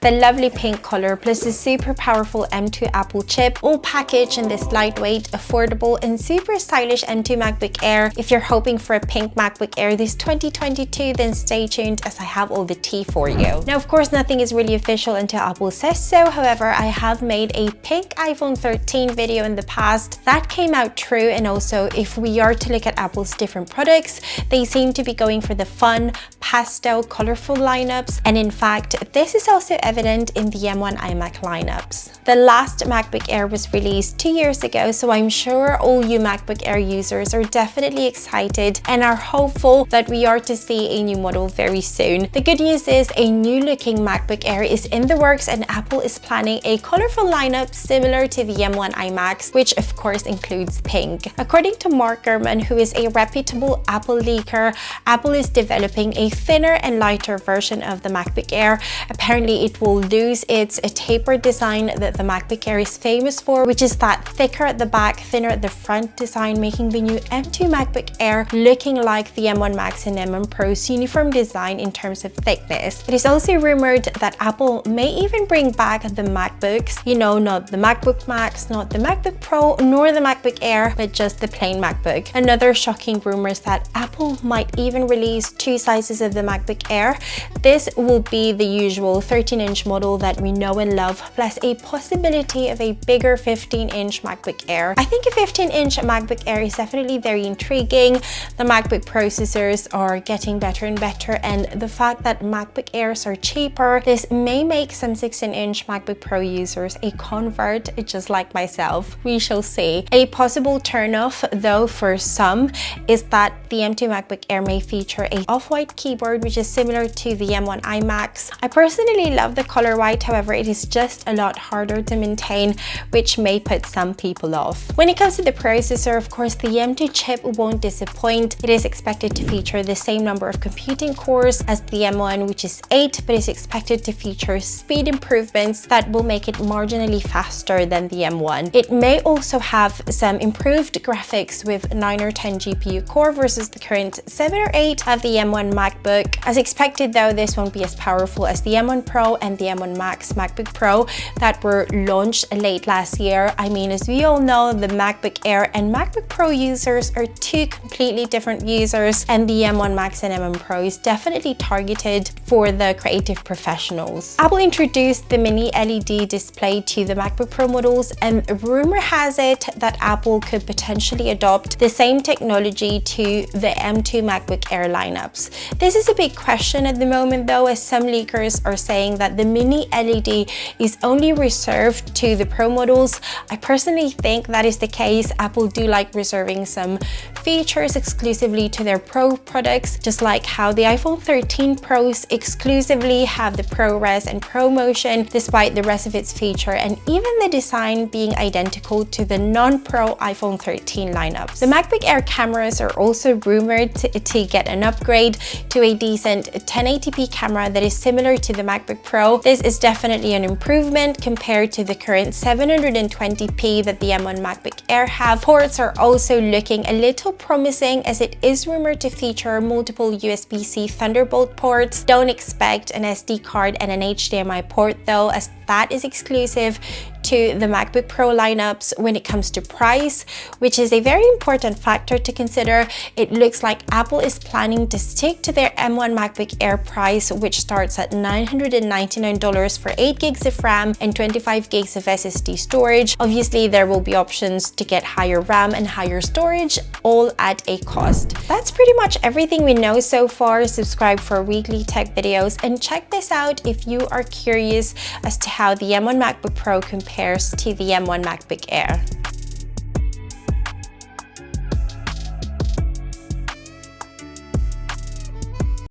The lovely pink color plus the super powerful M2 Apple chip, all packaged in this lightweight, affordable and super stylish M2 MacBook Air. If you're hoping for a pink MacBook Air this 2022, then stay tuned as I have all the tea for you. Now, of course, nothing is really official until Apple says so. However, I have made a pink iPhone 13 video in the past. That came out true, and also if we are to look at Apple's different products, they seem to be going for the fun, pastel, colorful lineups, and in fact, this is also evident in the M1 iMac lineups. The last MacBook Air was released 2 years ago, so I'm sure all you MacBook Air users are definitely excited and are hopeful that we are to see a new model very soon. The good news is a new looking MacBook Air is in the works, and Apple is planning a colorful lineup similar to the M1 iMacs, which of course includes pink. According to Mark Gurman, who is a reputable Apple leaker, Apple is developing a thinner and lighter version of the MacBook Air. Apparently, it will lose its tapered design that the MacBook Air is famous for, which is that thicker at the back, thinner at the front design, making the new M2 MacBook Air looking like the M1 Max and M1 Pro's uniform design in terms of thickness. It is also rumored that Apple may even bring back the MacBooks, you know, not the MacBook Max, not the MacBook Pro, nor the MacBook Air, but just the plain MacBook. Another shocking rumor is that Apple might even release two sizes of the MacBook Air. This will be the usual 13-inch model that we know and love, plus a possibility of a bigger 15-inch MacBook Air. I think a 15-inch MacBook Air is definitely very intriguing. The MacBook processors are getting better and better, and the fact that MacBook Airs are cheaper, this may make some 16-inch MacBook Pro users a convert, just like myself. We shall see. A possible turnoff, though, for some is that the M2 MacBook Air may feature a off-white keyboard, which is similar to the M1 iMacs. I personally love the color white, however, it is just a lot harder to maintain, which may put some people off. When it comes to the processor, of course, the M2 chip won't disappoint. It is expected to feature the same number of computing cores as the M1, which is 8, but is expected to feature speed improvements that will make it marginally faster than the M1. It may also have some improved graphics with 9 or 10 GPU core versus the current 7 or 8 of the M1 MacBook. As expected, though, this won't be as powerful as the M1 Pro and the M1 Max MacBook Pro that were launched late last year. I mean, as we all know, the MacBook Air and MacBook Pro users are two completely different users, and the M1 Max and M1 Pro is definitely targeted for the creative professionals. Apple introduced the mini LED display to the MacBook Pro models, and rumor has it that Apple could potentially adopt the same technology to the M2 MacBook Air lineups. This is a big question at the moment, though, as some leakers are saying that the mini LED is only reserved to the Pro models. I personally think that is the case. Apple do like reserving some features exclusively to their Pro products, just like how the iPhone 13 Pros exclusively have the ProRes and ProMotion despite the rest of its feature, and even the design being identical to the non-Pro iPhone 13 lineups. The MacBook Air cameras are also rumored to get an upgrade to a decent 1080p camera that is similar to the MacBook Pro. This is definitely an improvement compared to the current 720p that the M1 MacBook Air have. Ports are also looking a little promising, as it is rumored to feature multiple USB-C Thunderbolt ports. Don't expect an SD card and an HDMI port, though, as that is exclusive to the MacBook Pro lineups when it comes to price, which is a very important factor to consider. It looks like Apple is planning to stick to their M1 MacBook Air price, which starts at $999 for 8 gigs of RAM and 25 gigs of SSD storage. Obviously, there will be options to get higher RAM and higher storage, all at a cost. That's pretty much everything we know so far. Subscribe for weekly tech videos and check this out if you are curious as to how the M1 MacBook Pro compares to the M1 MacBook Air.